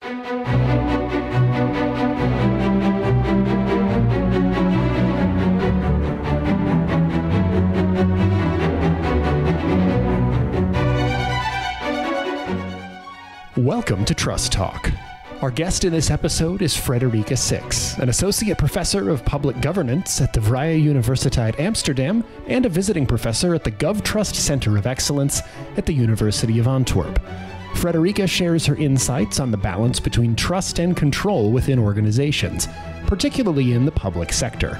Welcome to Trust Talk. Our guest in this episode is Frédérique Six, an associate professor of public governance at the Vrije Universiteit Amsterdam and a visiting professor at the GOVTRUST Centre of Excellence at the University of Antwerp. Frédérique shares her insights on the balance between trust and control within organizations, particularly in the public sector.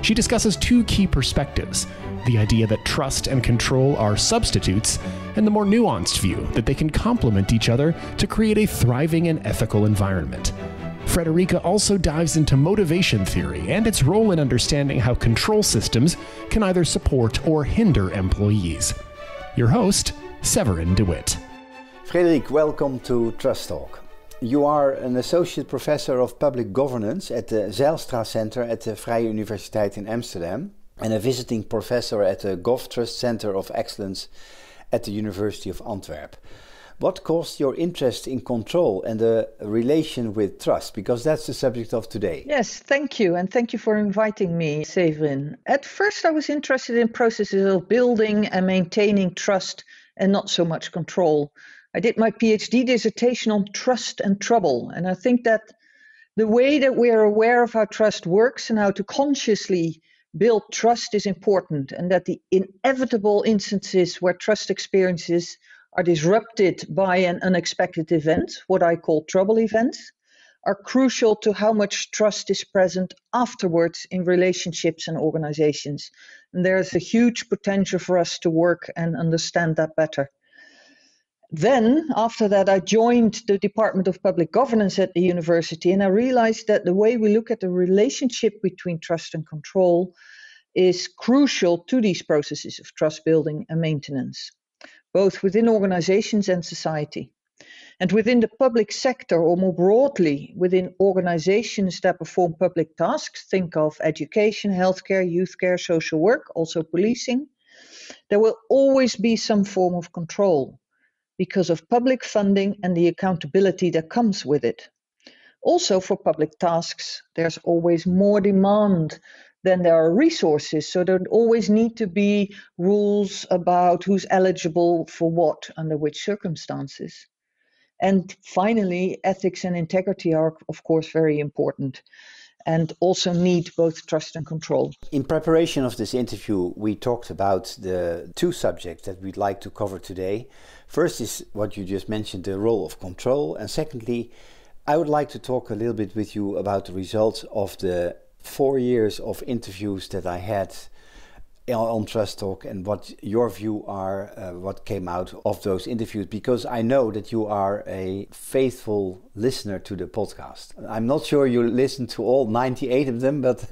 She discusses two key perspectives: the idea that trust and control are substitutes, and the more nuanced view that they can complement each other to create a thriving and ethical environment. Frédérique also dives into motivation theory and its role in understanding how control systems can either support or hinder employees. Your host, Severin DeWitt. Frédérique, welcome to Trust Talk. You are an associate professor of public governance at the Zijlstra Center at the Vrije Universiteit in Amsterdam and a visiting professor at the GOVTRUST Centre of Excellence at the University of Antwerp. What caused your interest in control and the relation with trust? Because that's the subject of today. Yes, thank you. And thank you for inviting me, Severin. At first, I was interested in processes of building and maintaining trust and not so much control. I did my PhD dissertation on trust and trouble. And I think that the way that we are aware of how trust works and how to consciously build trust is important, and that the inevitable instances where trust experiences are disrupted by an unexpected event, what I call trouble events, are crucial to how much trust is present afterwards in relationships and organizations. And there's a huge potential for us to work and understand that better. Then, after that, I joined the Department of Public Governance at the university, and I realized that the way we look at the relationship between trust and control is crucial to these processes of trust building and maintenance, both within organizations and society. And within the public sector, or more broadly, within organizations that perform public tasks, think of education, healthcare, youth care, social work, also policing, there will always be some form of control, because of public funding and the accountability that comes with it. Also, for public tasks, there's always more demand than there are resources, so there always need to be rules about who's eligible for what, under which circumstances. And finally, ethics and integrity are, of course, very important and also need both trust and control. In preparation of this interview, we talked about the two subjects that we'd like to cover today. First is what you just mentioned, the role of control. And secondly, I would like to talk a little bit with you about the results of the 4 years of interviews that I had on Trust Talk and what your view are, what came out of those interviews, because I know that you are a faithful listener to the podcast. I'm not sure you listen to all 98 of them, but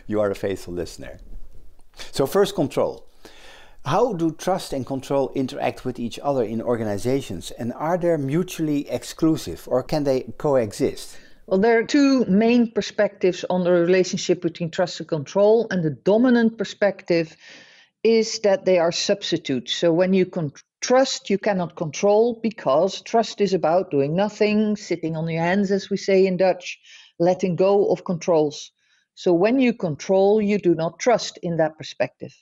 you are a faithful listener. So first, control. How do trust and control interact with each other in organizations, and are they mutually exclusive or can they coexist? Well, there are two main perspectives on the relationship between trust and control, and the dominant perspective is that they are substitutes. So when you trust, you cannot control, because trust is about doing nothing, sitting on your hands, as we say in Dutch, letting go of controls. So when you control, you do not trust in that perspective.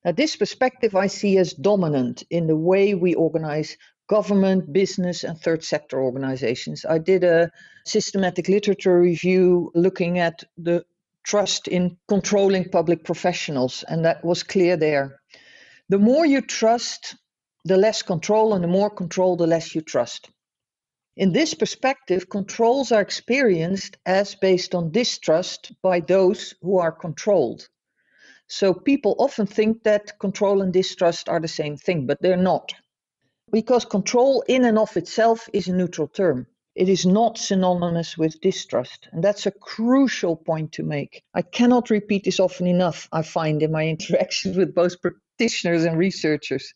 Now, this perspective I see as dominant in the way we organize government, business, and third sector organizations. I did a systematic literature review looking at the trust in controlling public professionals, and that was clear there. The more you trust, the less control, and the more control, the less you trust. In this perspective, controls are experienced as based on distrust by those who are controlled. So people often think that control and distrust are the same thing, but they're not. Because control in and of itself is a neutral term. It is not synonymous with distrust. And that's a crucial point to make. I cannot repeat this often enough, I find, in my interactions with both practitioners and researchers.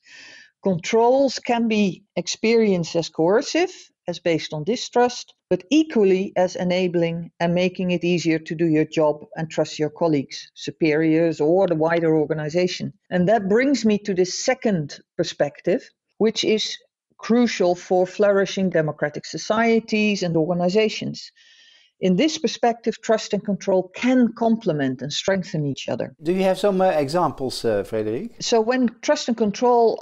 Controls can be experienced as coercive, as based on distrust, but equally as enabling and making it easier to do your job and trust your colleagues, superiors, or the wider organization. And that brings me to the second perspective, which is crucial for flourishing democratic societies and organizations. In this perspective, trust and control can complement and strengthen each other. Do you have some examples, Frédérique? So when trust and control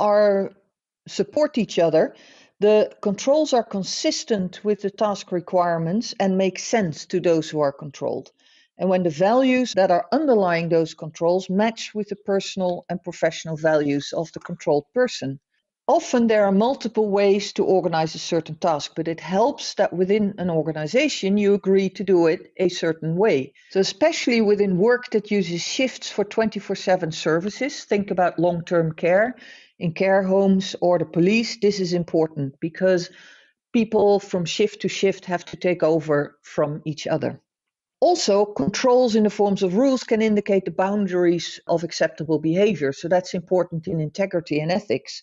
support each other, the controls are consistent with the task requirements and make sense to those who are controlled. And when the values that are underlying those controls match with the personal and professional values of the controlled person. Often there are multiple ways to organize a certain task, but it helps that within an organization you agree to do it a certain way. So especially within work that uses shifts for 24/7 services, think about long-term care in care homes or the police, this is important because people from shift to shift have to take over from each other. Also, controls in the forms of rules can indicate the boundaries of acceptable behavior. So that's important in integrity and ethics.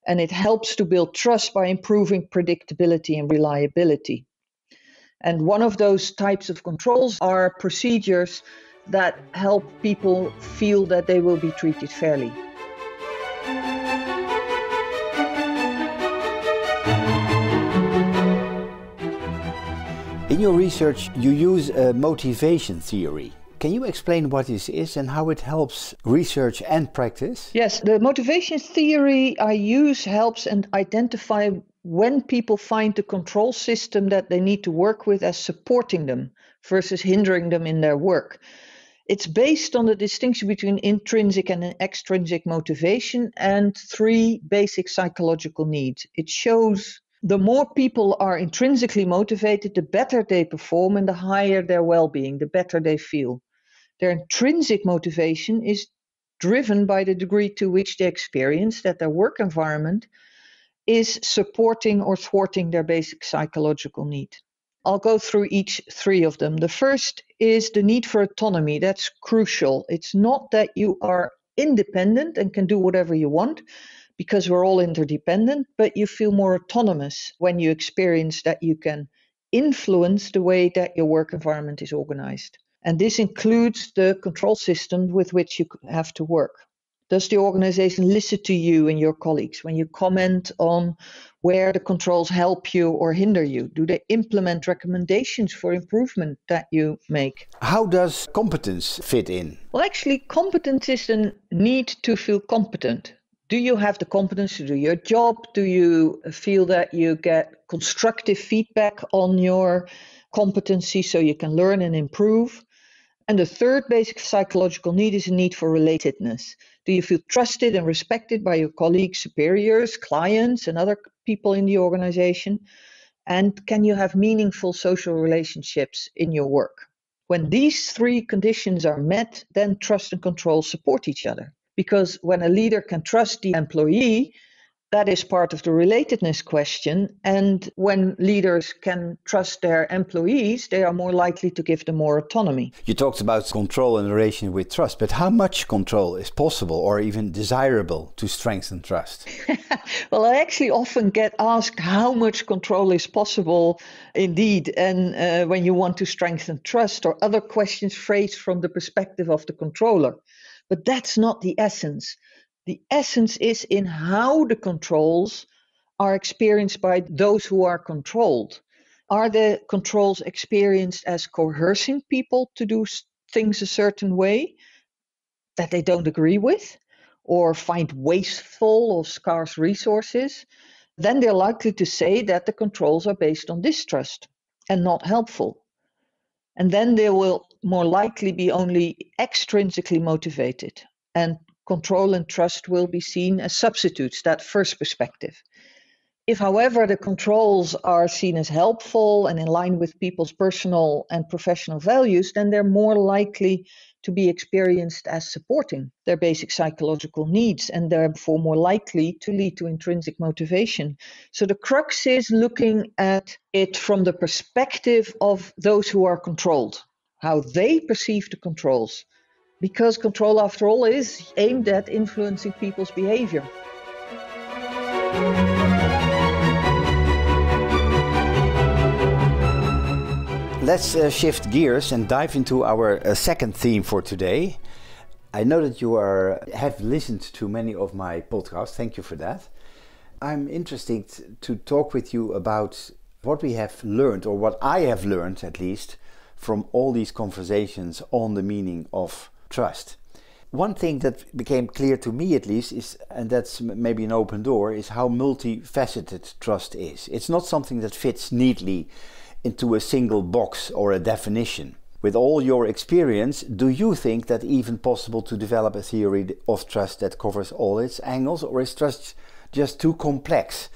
And it helps to build trust by improving predictability and reliability. And one of those types of controls are procedures that help people feel that they will be treated fairly. In your research, you use a motivation theory. Can you explain what this is and how it helps research and practice? Yes, the motivation theory I use helps and identify when people find the control system that they need to work with as supporting them versus hindering them in their work. It's based on the distinction between intrinsic and extrinsic motivation and 3 basic psychological needs. It shows the more people are intrinsically motivated, the better they perform and the higher their well-being, the better they feel. Their intrinsic motivation is driven by the degree to which they experience that their work environment is supporting or thwarting their basic psychological need. I'll go through each 3 of them. The first is the need for autonomy. That's crucial. It's not that you are independent and can do whatever you want, because we're all interdependent, but you feel more autonomous when you experience that you can influence the way that your work environment is organized. And this includes the control system with which you have to work. Does the organization listen to you and your colleagues when you comment on where the controls help you or hinder you? Do they implement recommendations for improvement that you make? How does competence fit in? Well, actually, competence is the need to feel competent. Do you have the competence to do your job? Do you feel that you get constructive feedback on your competency so you can learn and improve? And the third basic psychological need is a need for relatedness. Do you feel trusted and respected by your colleagues, superiors, clients, and other people in the organization? And can you have meaningful social relationships in your work? When these 3 conditions are met, then trust and control support each other. Because when a leader can trust the employee, that is part of the relatedness question. And when leaders can trust their employees, they are more likely to give them more autonomy. You talked about control in relation with trust, but how much control is possible or even desirable to strengthen trust? Well, I actually often get asked how much control is possible indeed, and when you want to strengthen trust, or other questions phrased from the perspective of the controller. But that's not the essence. The essence is in how the controls are experienced by those who are controlled. Are the controls experienced as coercing people to do things a certain way that they don't agree with, or find wasteful or scarce resources? Then they're likely to say that the controls are based on distrust and not helpful. And then they will more likely be only extrinsically motivated, and control and trust will be seen as substitutes, that first perspective. If, however, the controls are seen as helpful and in line with people's personal and professional values, then they're more likely to be experienced as supporting their basic psychological needs and therefore more likely to lead to intrinsic motivation. So the crux is looking at it from the perspective of those who are controlled, how they perceive the controls, because control, after all, is aimed at influencing people's behavior. Let's shift gears and dive into our second theme for today. I know that you have listened to many of my podcasts. Thank you for that. I'm interested to talk with you about what we have learned, or what I have learned at least, from all these conversations on the meaning of trust. One thing that became clear to me at least is, and that's maybe an open door, is how multifaceted trust is. It's not something that fits neatly into a single box or a definition. With all your experience, do you think that even possible to develop a theory of trust that covers all its angles, or is trust just too complex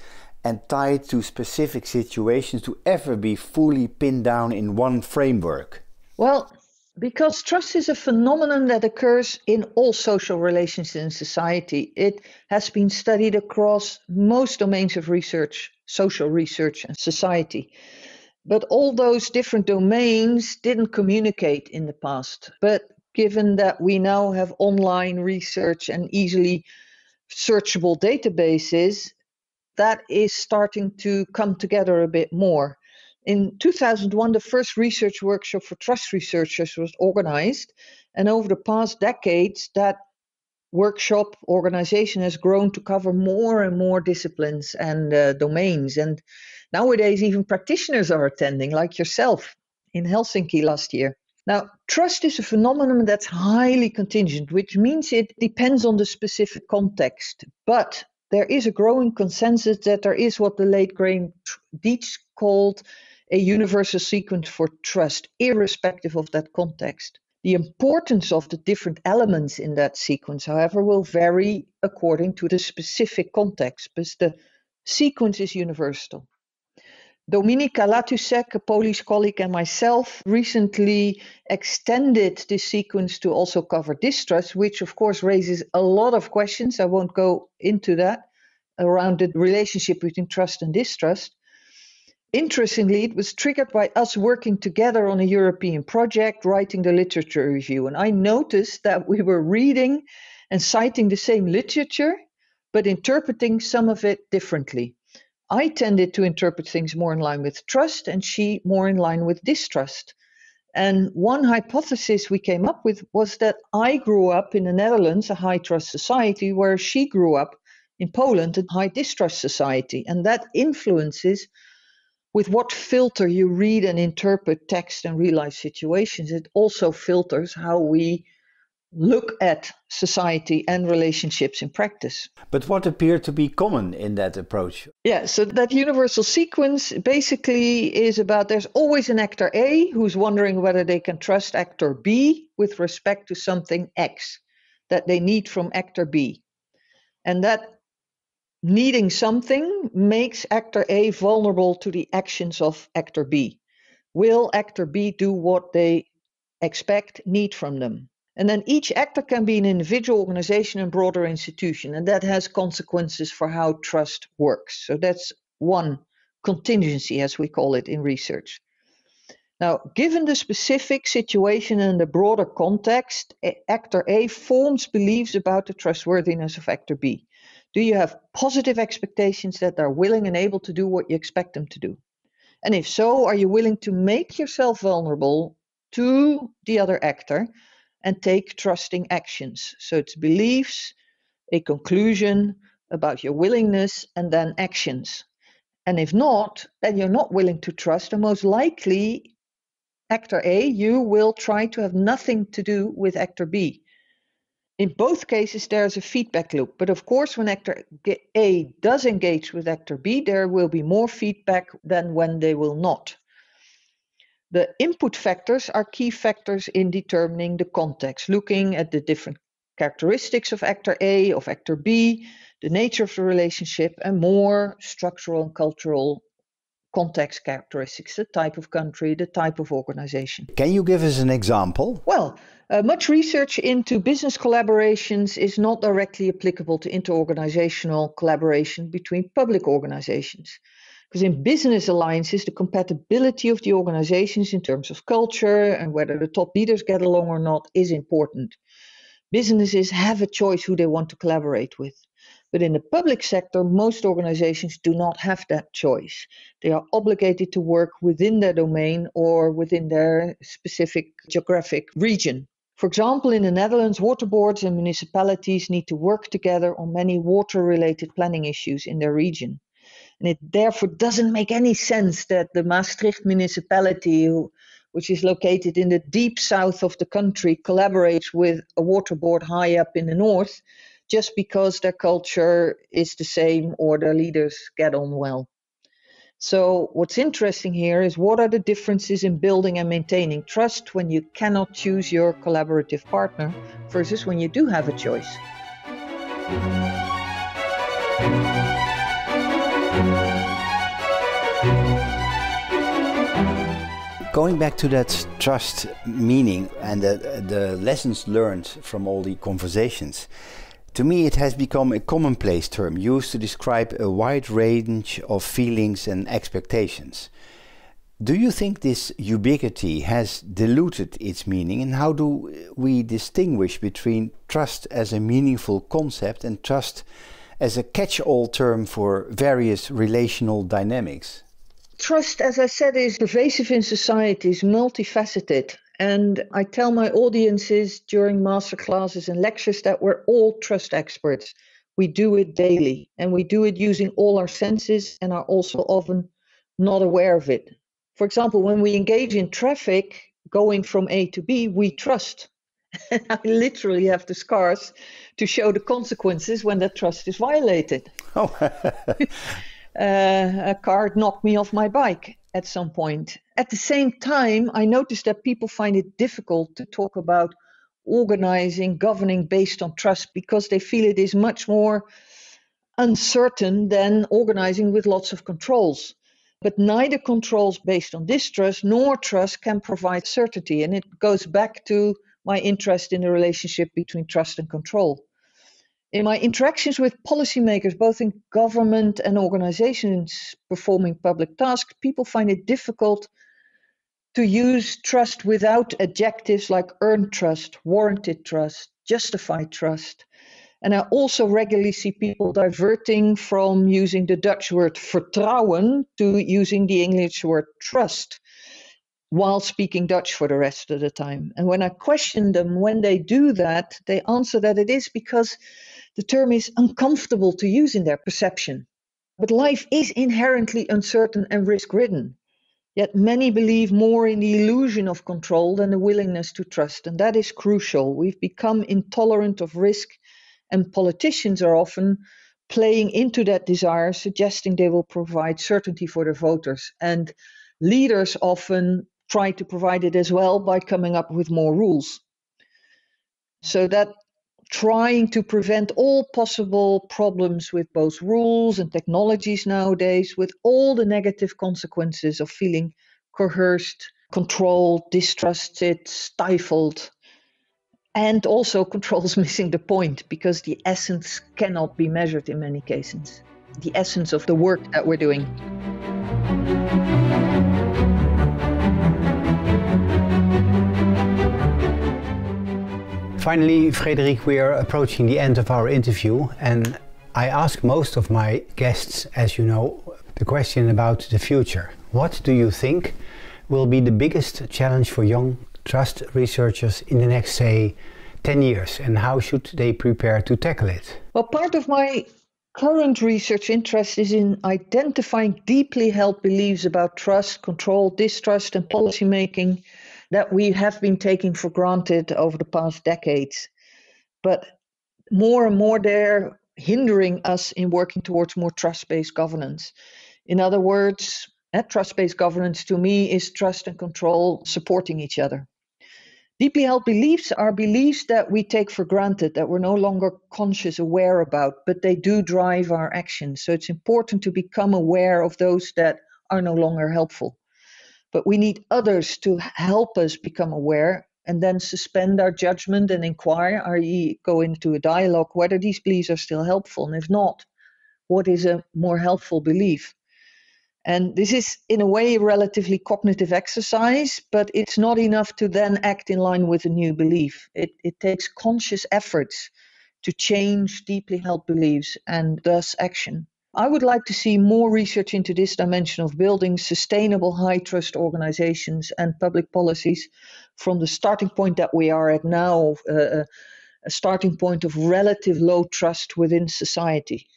and tied to specific situations to ever be fully pinned down in one framework? Well, because trust is a phenomenon that occurs in all social relations in society. It has been studied across most domains of research, social research and society. But all those different domains didn't communicate in the past. But given that we now have online research and easily searchable databases, that is starting to come together a bit more. In 2001, the first research workshop for trust researchers was organized. And over the past decades, that workshop organization has grown to cover more and more disciplines and domains. And nowadays, even practitioners are attending, like yourself in Helsinki last year. Now, trust is a phenomenon that's highly contingent, which means it depends on the specific context. But there is a growing consensus that there is what the late Graham Dietz called a universal sequence for trust, irrespective of that context. The importance of the different elements in that sequence, however, will vary according to the specific context, but the sequence is universal. Dominika Latusek, a Polish colleague, and myself recently extended this sequence to also cover distrust, which of course raises a lot of questions. I won't go into that around the relationship between trust and distrust. Interestingly, it was triggered by us working together on a European project, writing the literature review. And I noticed that we were reading and citing the same literature, but interpreting some of it differently. I tended to interpret things more in line with trust, and she more in line with distrust. And one hypothesis we came up with was that I grew up in the Netherlands, a high trust society, where she grew up in Poland, a high distrust society. And that influences with what filter you read and interpret text and real life situations. It also filters how we look at society and relationships in practice. But what appeared to be common in that approach? Yeah, so that universal sequence basically is about there's always an actor A who's wondering whether they can trust actor B with respect to something X that they need from actor B. And that needing something makes actor A vulnerable to the actions of actor B. Will actor B do what they need from them? And then each actor can be an individual, organization, and broader institution, and that has consequences for how trust works. So that's one contingency, as we call it in research. Now, given the specific situation and the broader context, actor A forms beliefs about the trustworthiness of actor B. Do you have positive expectations that they're willing and able to do what you expect them to do? And if so, are you willing to make yourself vulnerable to the other actor and take trusting actions? So it's beliefs, a conclusion about your willingness, and then actions. And if not, then you're not willing to trust, and most likely, actor A, you will try to have nothing to do with actor B. In both cases, there's a feedback loop. But of course, when actor A does engage with actor B, there will be more feedback than when they will not. The input factors are key factors in determining the context, looking at the different characteristics of actor A, of actor B, the nature of the relationship, and more structural and cultural context characteristics, the type of country, the type of organization. Can you give us an example? Well, much research into business collaborations is not directly applicable to interorganizational collaboration between public organizations. Because in business alliances, the compatibility of the organizations in terms of culture and whether the top leaders get along or not is important. Businesses have a choice who they want to collaborate with. But in the public sector, most organizations do not have that choice. They are obligated to work within their domain or within their specific geographic region. For example, in the Netherlands, water boards and municipalities need to work together on many water-related planning issues in their region. And it therefore doesn't make any sense that the Maastricht municipality, which is located in the deep south of the country, collaborates with a water board high up in the north, just because their culture is the same or their leaders get on well. So what's interesting here is what are the differences in building and maintaining trust when you cannot choose your collaborative partner versus when you do have a choice. Going back to that trust meaning and the lessons learned from all the conversations, to me it has become a commonplace term used to describe a wide range of feelings and expectations. Do you think this ubiquity has diluted its meaning, and how do we distinguish between trust as a meaningful concept and trust as a catch-all term for various relational dynamics? Trust, as I said, is pervasive in society, is multifaceted. And I tell my audiences during master classes and lectures that we're all trust experts. We do it daily, and we do it using all our senses and are also often not aware of it. For example, when we engage in traffic, going from A to B, we trust. I literally have the scars to show the consequences when that trust is violated. Oh. A car knocked me off my bike at some point. At the same time, I noticed that people find it difficult to talk about organizing, governing based on trust because they feel it is much more uncertain than organizing with lots of controls. But neither controls based on distrust nor trust can provide certainty. And it goes back to my interest in the relationship between trust and control. In my interactions with policymakers, both in government and organizations performing public tasks, people find it difficult to use trust without adjectives like earned trust, warranted trust, justified trust. And I also regularly see people diverting from using the Dutch word vertrouwen to using the English word trust while speaking Dutch for the rest of the time. And when I question them when they do that, they answer that it is because the term is uncomfortable to use in their perception. But life is inherently uncertain and risk-ridden. Yet many believe more in the illusion of control than the willingness to trust, and that is crucial. We've become intolerant of risk, and politicians are often playing into that desire, suggesting they will provide certainty for their voters. And leaders often try to provide it as well by coming up with more rules. So that trying to prevent all possible problems with both rules and technologies nowadays, with all the negative consequences of feeling coerced, controlled, distrusted, stifled, and also controls missing the point because the essence cannot be measured in many cases, the essence of the work that we're doing. Finally, Frédérique, we are approaching the end of our interview, and I ask most of my guests, as you know, the question about the future. What do you think will be the biggest challenge for young trust researchers in the next, say, 10 years, and how should they prepare to tackle it? Well, part of my current research interest is in identifying deeply held beliefs about trust, control, distrust, and policymaking that we have been taking for granted over the past decades. But more and more they're hindering us in working towards more trust-based governance. In other words, trust-based governance to me is trust and control supporting each other. Deeply held beliefs are beliefs that we take for granted, that we're no longer conscious, aware about, but they do drive our actions. So it's important to become aware of those that are no longer helpful. But we need others to help us become aware and then suspend our judgment and inquire, i.e. go into a dialogue, whether these beliefs are still helpful. And if not, what is a more helpful belief? And this is, in a way, a relatively cognitive exercise, but it's not enough to then act in line with a new belief. It takes conscious efforts to change deeply held beliefs and thus action. I would like to see more research into this dimension of building sustainable high-trust organizations and public policies from the starting point that we are at now, a starting point of relative low trust within society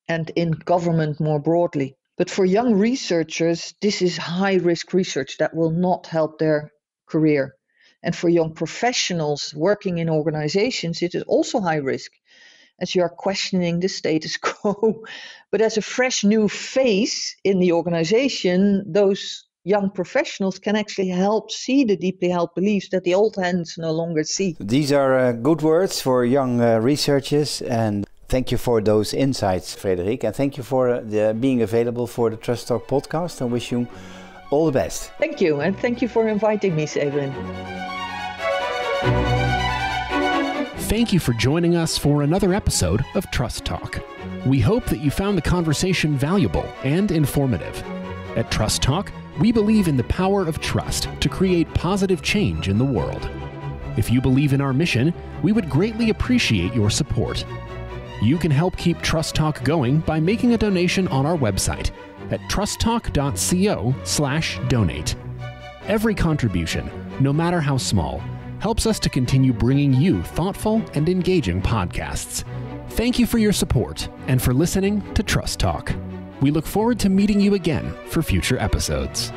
and in government more broadly. But for young researchers, this is high-risk research that will not help their career. And for young professionals working in organizations, it is also high risk, as you are questioning the status quo. But as a fresh new face in the organization, those young professionals can actually help see the deeply held beliefs that the old hands no longer see. These are good words for young researchers, and thank you for those insights, Frédérique, and thank you for being available for the Trust Talk podcast. I wish you all the best. Thank you, and thank you for inviting me, Severin. Thank you for joining us for another episode of Trust Talk. We hope that you found the conversation valuable and informative. At Trust Talk, we believe in the power of trust to create positive change in the world. If you believe in our mission, we would greatly appreciate your support. You can help keep Trust Talk going by making a donation on our website at trusttalk.co/donate. Every contribution, no matter how small, helps us to continue bringing you thoughtful and engaging podcasts. Thank you for your support and for listening to Trust Talk. We look forward to meeting you again for future episodes.